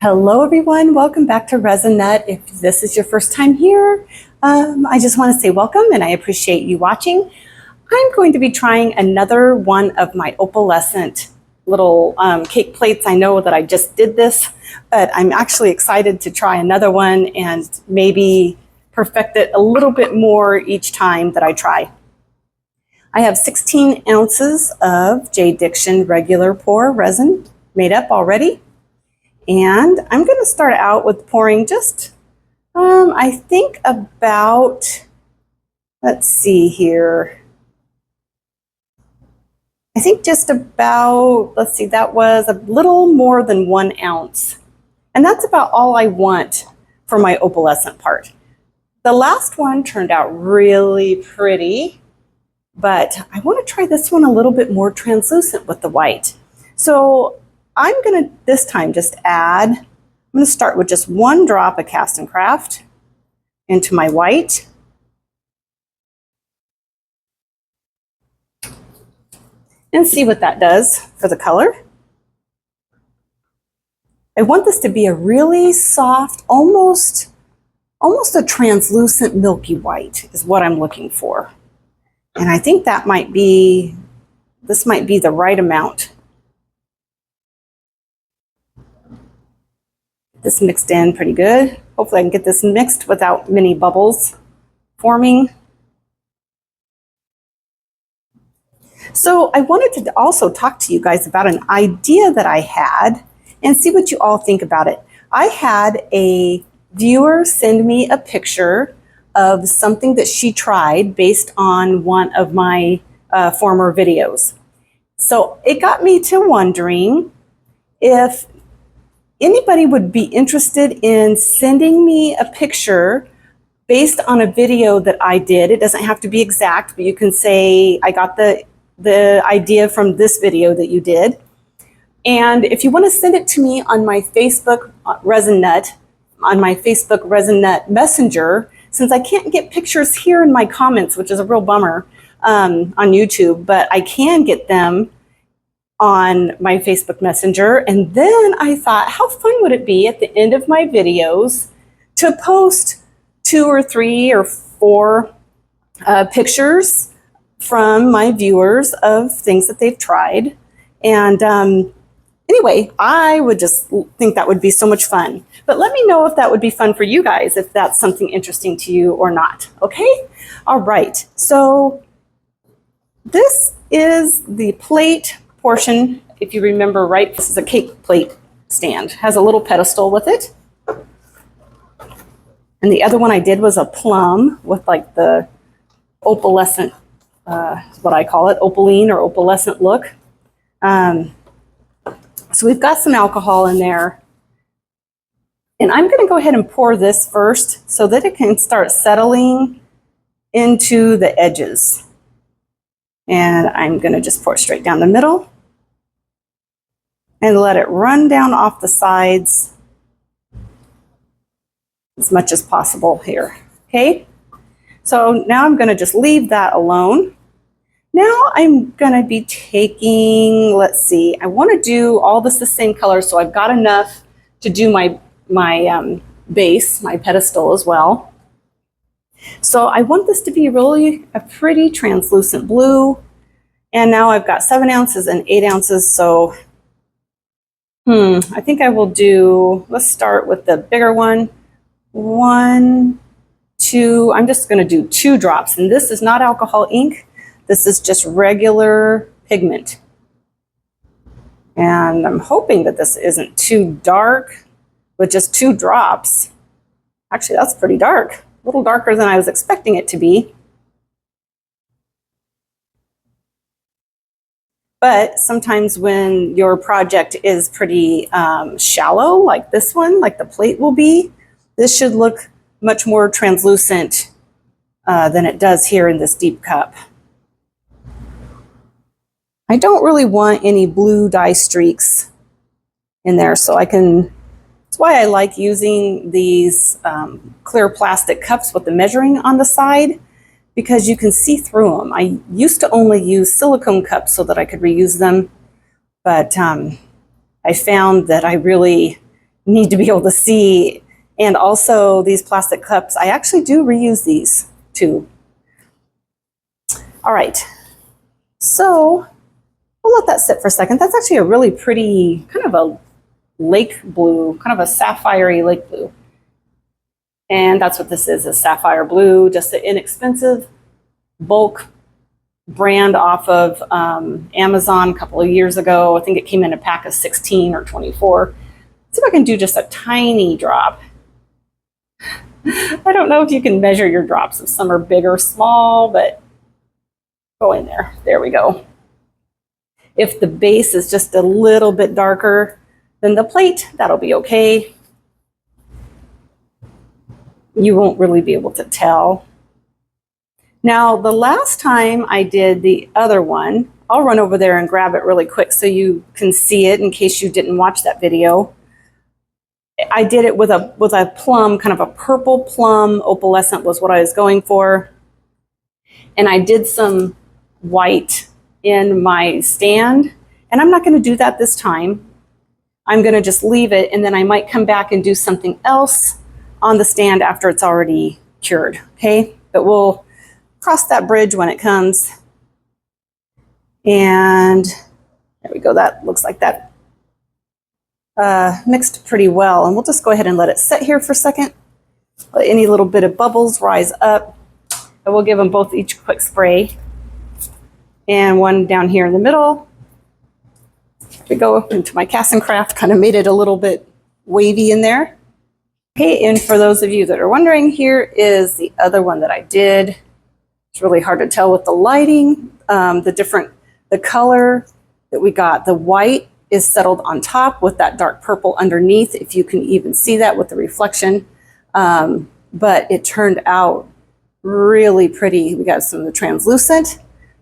Hello everyone, welcome back to Resin Nut. If this is your first time here, I just want to say welcome and I appreciate you watching. I'm going to be trying another one of my opalescent little cake plates. I know that I just did this, but I'm actually excited to try another one and maybe perfect it a little bit more each time that I try. I have 16 ounces of J. Diction regular pour resin made up already. And I'm going to start out with pouring just, I think about, let's see here. I think just about, let's see, that was a little more than 1 ounce. And that's about all I want for my opalescent part. The last one turned out really pretty, but I want to try this one a little bit more translucent with the white. So I'm going to this time just add, I'm going to start with just 1 drop of Cast and Craft into my white. And see what that does for the color. I want this to be a really soft, almost a translucent milky white is what I'm looking for. And I think that might be, this might be the right amount. This mixed in pretty good. Hopefully I can get this mixed without many bubbles forming. So I wanted to also talk to you guys about an idea that I had and see what you all think about it. I had a viewer send me a picture of something that she tried based on one of my former videos. So it got me to wondering if anybody would be interested in sending me a picture based on a video that I did. It doesn't have to be exact, but you can say, I got the idea from this video that you did. And if you want to send it to me on my Facebook Resin Nut, on my Facebook Resin Nut Messenger, since I can't get pictures here in my comments, which is a real bummer on YouTube, but I can get them on my Facebook Messenger. And then I thought, how fun would it be at the end of my videos to post 2 or 3 or 4 pictures from my viewers of things that they've tried. And anyway, I would just think that would be so much fun. But let me know if that would be fun for you guys, if that's something interesting to you or not. Okay? All right. So this is the plate portion. If you remember right, this is a cake plate stand. Has a little pedestal with it. And the other one I did was a plum with like the opalescent, what I call it, opaline or opalescent look. So we've got some alcohol in there. And I'm going to go ahead and pour this first so that it can start settling into the edges. And I'm going to just pour it straight down the middle and let it run down off the sides as much as possible here. Okay, so now I'm going to just leave that alone. Now I'm going to be taking, let's see, I want to do all this the same color, so I've got enough to do my base, my pedestal as well. So I want this to be really a pretty translucent blue. And now I've got 7 ounces and 8 ounces. So I think I will do, let's start with the bigger one. 1, 2, I'm just going to do 2 drops. And this is not alcohol ink. This is just regular pigment. And I'm hoping that this isn't too dark with just 2 drops. Actually, that's pretty dark. A little darker than I was expecting it to be. But sometimes when your project is pretty shallow, like this one, like the plate will be, this should look much more translucent than it does here in this deep cup. I don't really want any blue dye streaks in there, so I can, that's why I like using these clear plastic cups with the measuring on the side, because you can see through them. I used to only use silicone cups so that I could reuse them, but I found that I really need to be able to see. And also these plastic cups, I actually do reuse these too. All right, so we'll let that sit for a second. That's actually a really pretty, kind of a lake blue, kind of a sapphire-y lake blue. And that's what this is, a sapphire blue, just an inexpensive bulk brand off of Amazon a couple of years ago. I think it came in a pack of 16 or 24. See if I can do just a tiny drop. I don't know if you can measure your drops, if some are big or small, but go in there. There we go. If the base is just a little bit darker than the plate, that'll be okay. You won't really be able to tell. Now, the last time I did the other one, I'll run over there and grab it really quick so you can see it in case you didn't watch that video. I did it with a plum, kind of a purple plum. Opalescent was what I was going for. And I did some white in my stand. And I'm not going to do that this time. I'm going to just leave it, and then I might come back and do something else on the stand after it's already cured, okay? But we'll cross that bridge when it comes. And there we go. That looks like that mixed pretty well. And we'll just go ahead and let it sit here for a second. Let any little bit of bubbles rise up. And we'll give them both each a quick spray. And one down here in the middle. Here we go into my cast and craft. Kind of made it a little bit wavy in there. Okay, and for those of you that are wondering, here is the other one that I did. It's really hard to tell with the lighting, the color that we got. The white is settled on top with that dark purple underneath, if you can even see that with the reflection. But it turned out really pretty. We got some of the translucent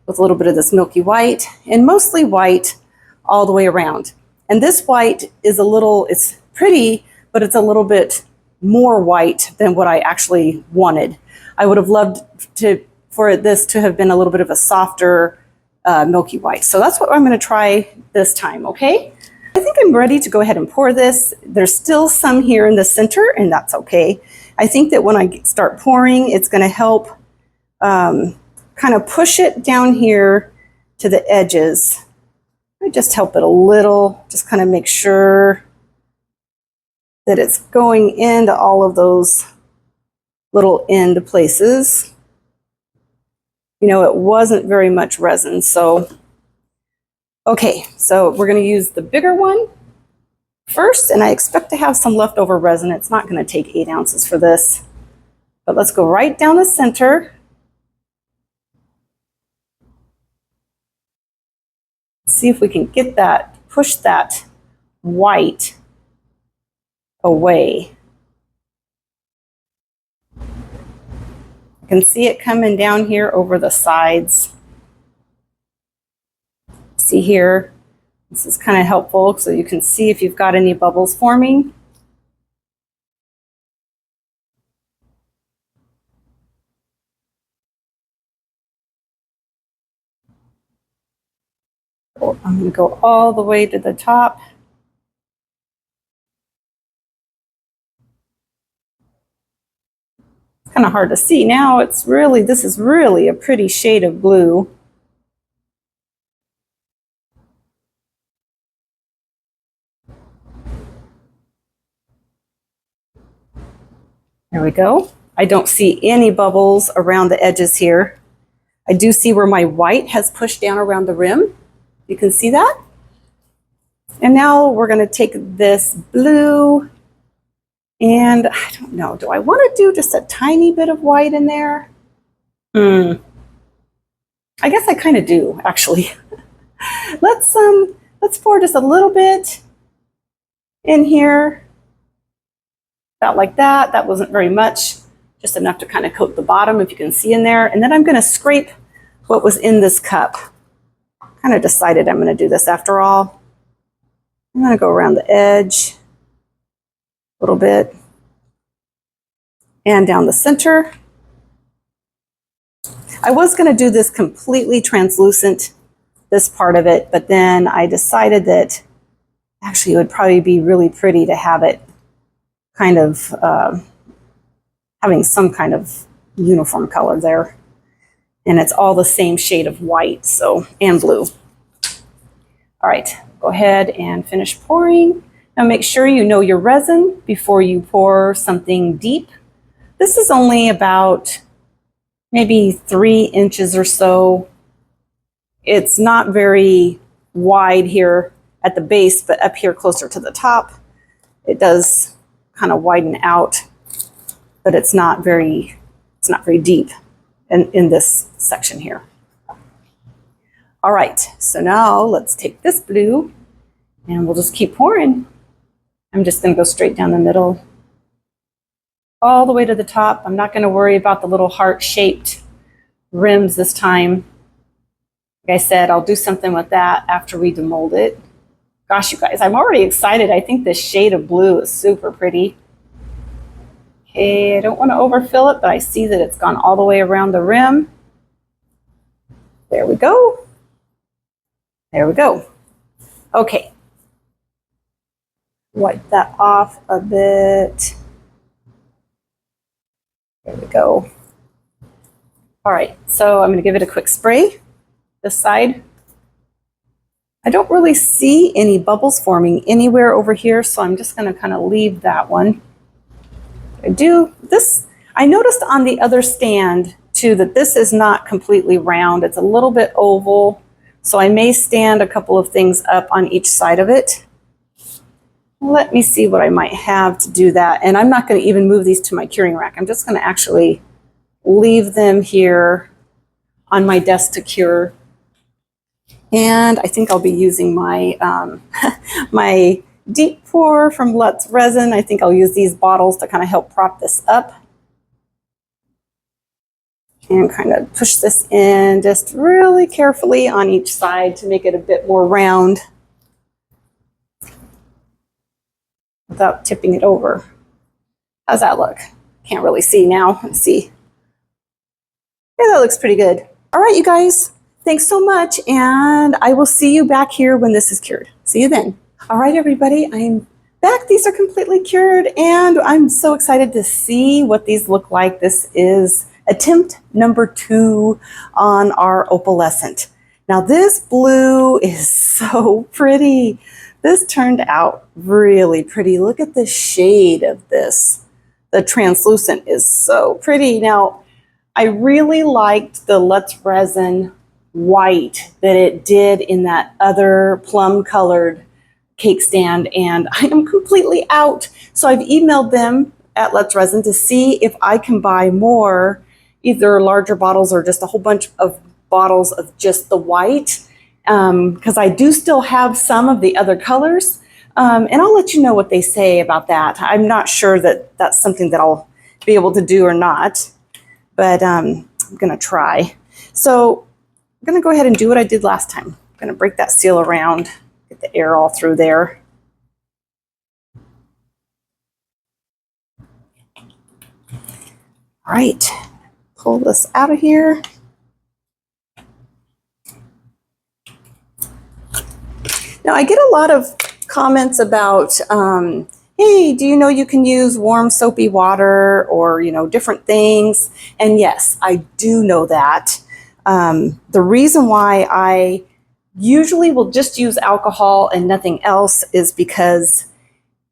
with a little bit of this milky white, and mostly white all the way around. And this white is it's pretty, but it's a little bit more white than what I actually wanted. I would have loved for this to have been a little bit of a softer milky white. So that's what I'm going to try this time, okay? I think I'm ready to go ahead and pour this. There's still some here in the center, and that's okay. I think that when I start pouring, it's going to help kind of push it down here to the edges. I just help it a little, just kind of make sure that it's going into all of those little end places. You know, it wasn't very much resin, so okay, so we're going to use the bigger one first, and I expect to have some leftover resin. It's not going to take 8 ounces for this, but let's go right down the center. See if we can get that, push that white away. You can see it coming down here over the sides. See here, this is kind of helpful so you can see if you've got any bubbles forming. I'm going to go all the way to the top. It's kind of hard to see now. This is really a pretty shade of blue. There we go. I don't see any bubbles around the edges here. I do see where my white has pushed down around the rim. You can see that. And now we're going to take this blue, and I don't know, do I want to do just a tiny bit of white in there? I guess I kind of do, actually. Let's pour just a little bit in here. About like that. That wasn't very much, just enough to kind of coat the bottom, if you can see in there. And then I'm going to scrape what was in this cup. Kind of decided I'm going to do this after all. I'm going to go around the edge a little bit and down the center. I was going to do this completely translucent, this part of it, but then I decided that actually it would probably be really pretty to have it kind of having some kind of uniform color there. And it's all the same shade of white, so, and blue. All right, go ahead and finish pouring. Now make sure you know your resin before you pour something deep. This is only about maybe 3 inches or so. It's not very wide here at the base, but up here closer to the top, it does kind of widen out, but it's not very deep in this section here. All right, so now let's take this blue and we'll just keep pouring. I'm just going to go straight down the middle, all the way to the top. I'm not going to worry about the little heart-shaped rims this time. Like I said, I'll do something with that after we demold it. Gosh, you guys, I'm already excited. I think this shade of blue is super pretty. Okay, I don't want to overfill it, but I see that it's gone all the way around the rim. There we go. There we go. Okay. Wipe that off a bit. There we go. All right, so I'm going to give it a quick spray. This side. I don't really see any bubbles forming anywhere over here, so I'm just going to kind of leave that one. I noticed on the other stand too that this is not completely round. It's a little bit oval, so I may stand a couple of things up on each side of it. Let me see what I might have to do that. And I'm not going to even move these to my curing rack. I'm just going to actually leave them here on my desk to cure. And I think I'll be using my my deep pour from Let's Resin. I think I'll use these bottles to kind of help prop this up. And kind of push this in just really carefully on each side to make it a bit more round without tipping it over. How's that look? Can't really see now. Let's see. Yeah, that looks pretty good. All right, you guys. Thanks so much, and I will see you back here when this is cured. See you then. All right, everybody, I'm back. These are completely cured, and I'm so excited to see what these look like. This is attempt number 2 on our Opalescent. Now, this blue is so pretty. This turned out really pretty. Look at the shade of this. The translucent is so pretty. Now, I really liked the Let's Resin white that it did in that other plum colored cake stand, and I am completely out. So I've emailed them at Let's Resin to see if I can buy more, either larger bottles or just a whole bunch of bottles of just the white, because I do still have some of the other colors, and I'll let you know what they say about that. I'm not sure that that's something that I'll be able to do or not, but I'm gonna try. So I'm going to go ahead and do what I did last time. I'm going to break that seal around, get the air all through there. All right, pull this out of here. Now I get a lot of comments about, hey, do you know you can use warm soapy water or, you know, different things? And yes, I do know that. The reason why I usually will just use alcohol and nothing else is because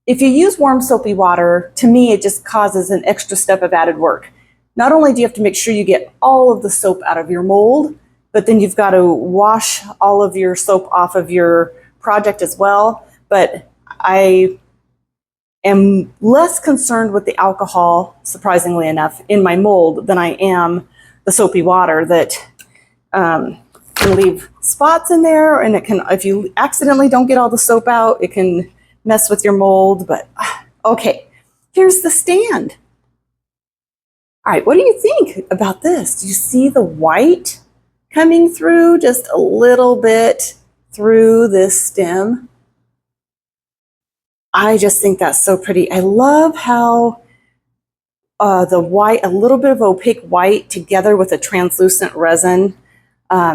if you use warm soapy water, to me, it just causes an extra step of added work. Not only do you have to make sure you get all of the soap out of your mold, but then you've got to wash all of your soap off of your project as well. But I am less concerned with the alcohol, surprisingly enough, in my mold than I am the soapy water that can leave spots in there, and it can, if you accidentally don't get all the soap out, it can mess with your mold. But okay, here's the stand. All right, what do you think about this? Do you see the white coming through just a little bit through this stem? I just think that's so pretty. I love how the white, a little bit of opaque white together with a translucent resin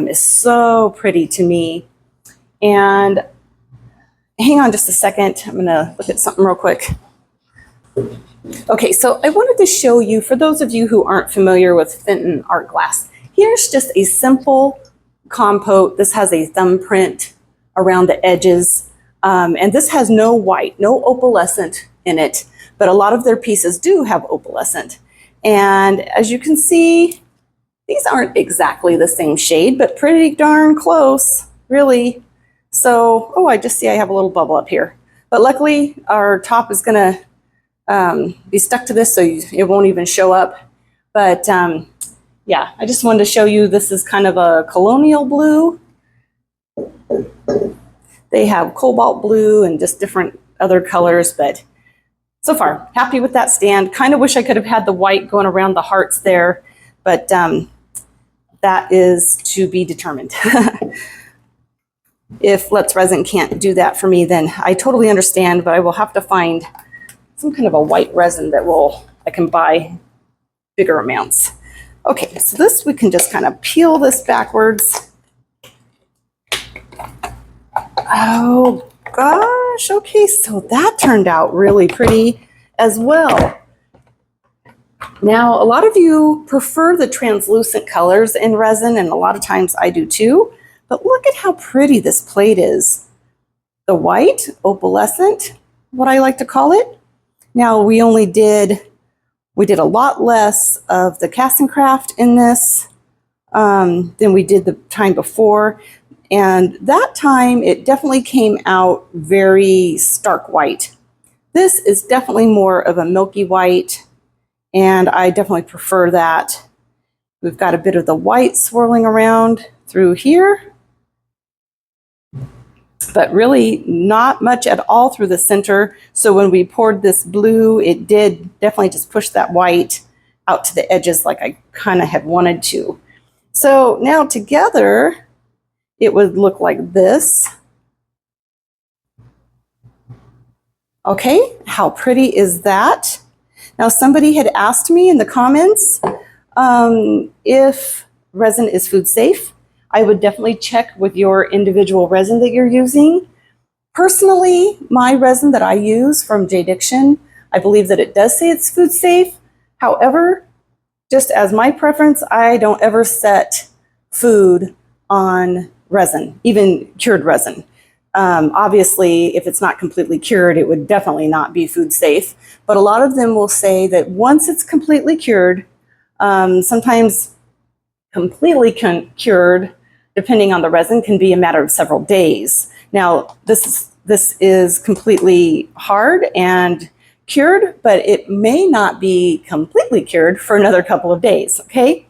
is so pretty to me. And hang on just a second. I'm going to look at something real quick. Okay, so I wanted to show you, for those of you who aren't familiar with Fenton art glass, here's just a simple compote. This has a thumbprint around the edges, and this has no white, no opalescent in it, but a lot of their pieces do have opalescent. And as you can see, these aren't exactly the same shade, but pretty darn close, really. So, oh, I just see I have a little bubble up here. But luckily, our top is gonna be stuck to this, so it won't even show up. But yeah, I just wanted to show you, this is kind of a colonial blue. They have cobalt blue and just different other colors, but so far, happy with that stand. Kind of wish I could have had the white going around the hearts there, but that is to be determined. If Let's Resin can't do that for me, then I totally understand, but I will have to find some kind of a white resin that I can buy bigger amounts. Okay, so this, we can just kind of peel this backwards. Oh gosh, okay, so that turned out really pretty as well. Now, a lot of you prefer the translucent colors in resin, and a lot of times I do too, but look at how pretty this plate is. The white, opalescent, what I like to call it. Now, we did a lot less of the cast and craft in this than we did the time before. And that time, it definitely came out very stark white. This is definitely more of a milky white, and I definitely prefer that. We've got a bit of the white swirling around through here, but really not much at all through the center. So when we poured this blue, it did definitely just push that white out to the edges like I kind of had wanted to. So now together, it would look like this. Okay, how pretty is that? Now, somebody had asked me in the comments if resin is food safe. I would definitely check with your individual resin that you're using. Personally, my resin that I use from J. Diction, I believe that it does say it's food safe. However, just as my preference, I don't ever set food on resin, even cured resin. Obviously, if it's not completely cured, it would definitely not be food safe. But a lot of them will say that once it's completely cured, sometimes completely cured, depending on the resin, can be a matter of several days. Now, this is completely hard and cured, but it may not be completely cured for another couple of days, okay?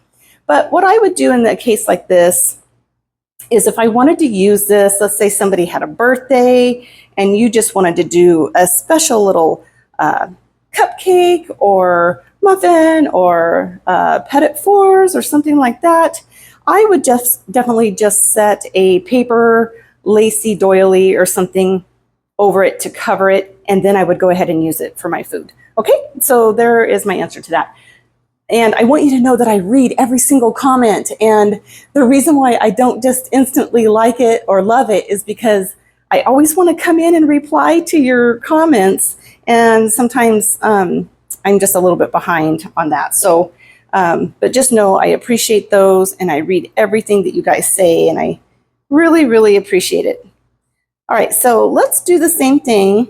But what I would do in a case like this is, if I wanted to use this, let's say somebody had a birthday and you just wanted to do a special little cupcake or muffin or petit fours or something like that, I would definitely just set a paper lacy doily or something over it to cover it, and then I would go ahead and use it for my food. Okay, so there is my answer to that. And I want you to know that I read every single comment, and the reason why I don't just instantly like it or love it is because I always want to come in and reply to your comments, and sometimes I'm just a little bit behind on that. So, but just know I appreciate those, and I read everything that you guys say, and I really, really appreciate it. All right, so let's do the same thing.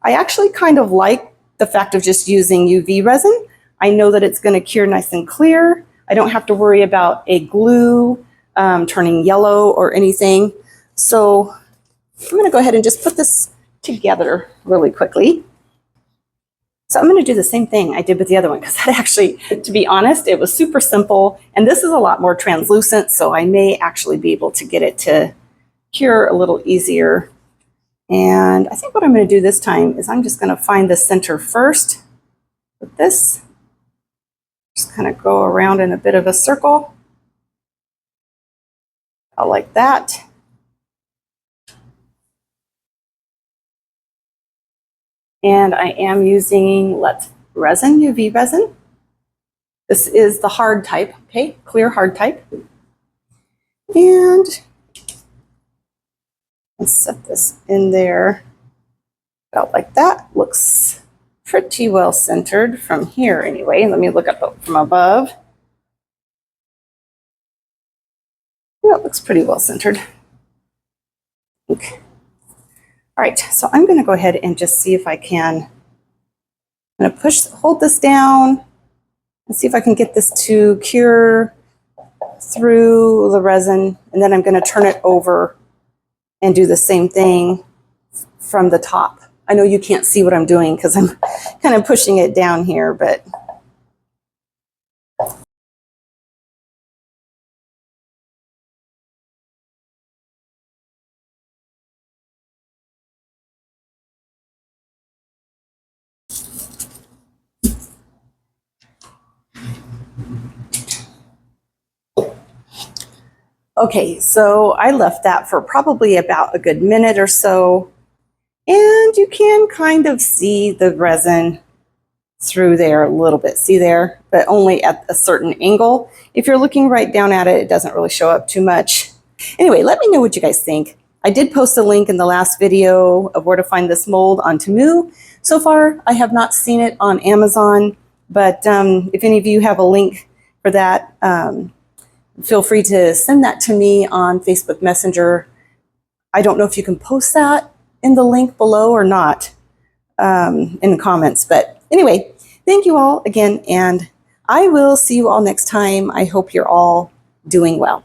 I actually kind of like the fact of just using UV resin. I know that it's going to cure nice and clear. I don't have to worry about a glue turning yellow or anything. So I'm going to go ahead and just put this together really quickly. So I'm going to do the same thing I did with the other one, because that actually, to be honest, it was super simple. And this is a lot more translucent, so I may actually be able to get it to cure a little easier. And I think what I'm going to do this time is I'm just going to find the center first with this. Just kind of go around in a bit of a circle. I like that. And I am using Let's Resin, UV resin. This is the hard type, okay, clear hard type. And let's set this in there about like that. Looks pretty well centered from here anyway. Let me look up from above. Yeah, it looks pretty well centered. Okay. All right, so I'm going to go ahead and just see if I can. I'm going to hold this down and see if I can get this to cure through the resin, and then I'm going to turn it over and do the same thing from the top. I know you can't see what I'm doing because I'm kind of pushing it down here, but okay, so I left that for probably about a good minute or so, and you can kind of see the resin through there a little bit. See there? But only at a certain angle. If you're looking right down at it, it doesn't really show up too much. Anyway, let me know what you guys think. I did post a link in the last video of where to find this mold on Temu. So far, I have not seen it on Amazon, but if any of you have a link for that, feel free to send that to me on Facebook Messenger. I don't know if you can post that in the link below or not in the comments, but anyway, thank you all again, and I will see you all next time. I hope you're all doing well.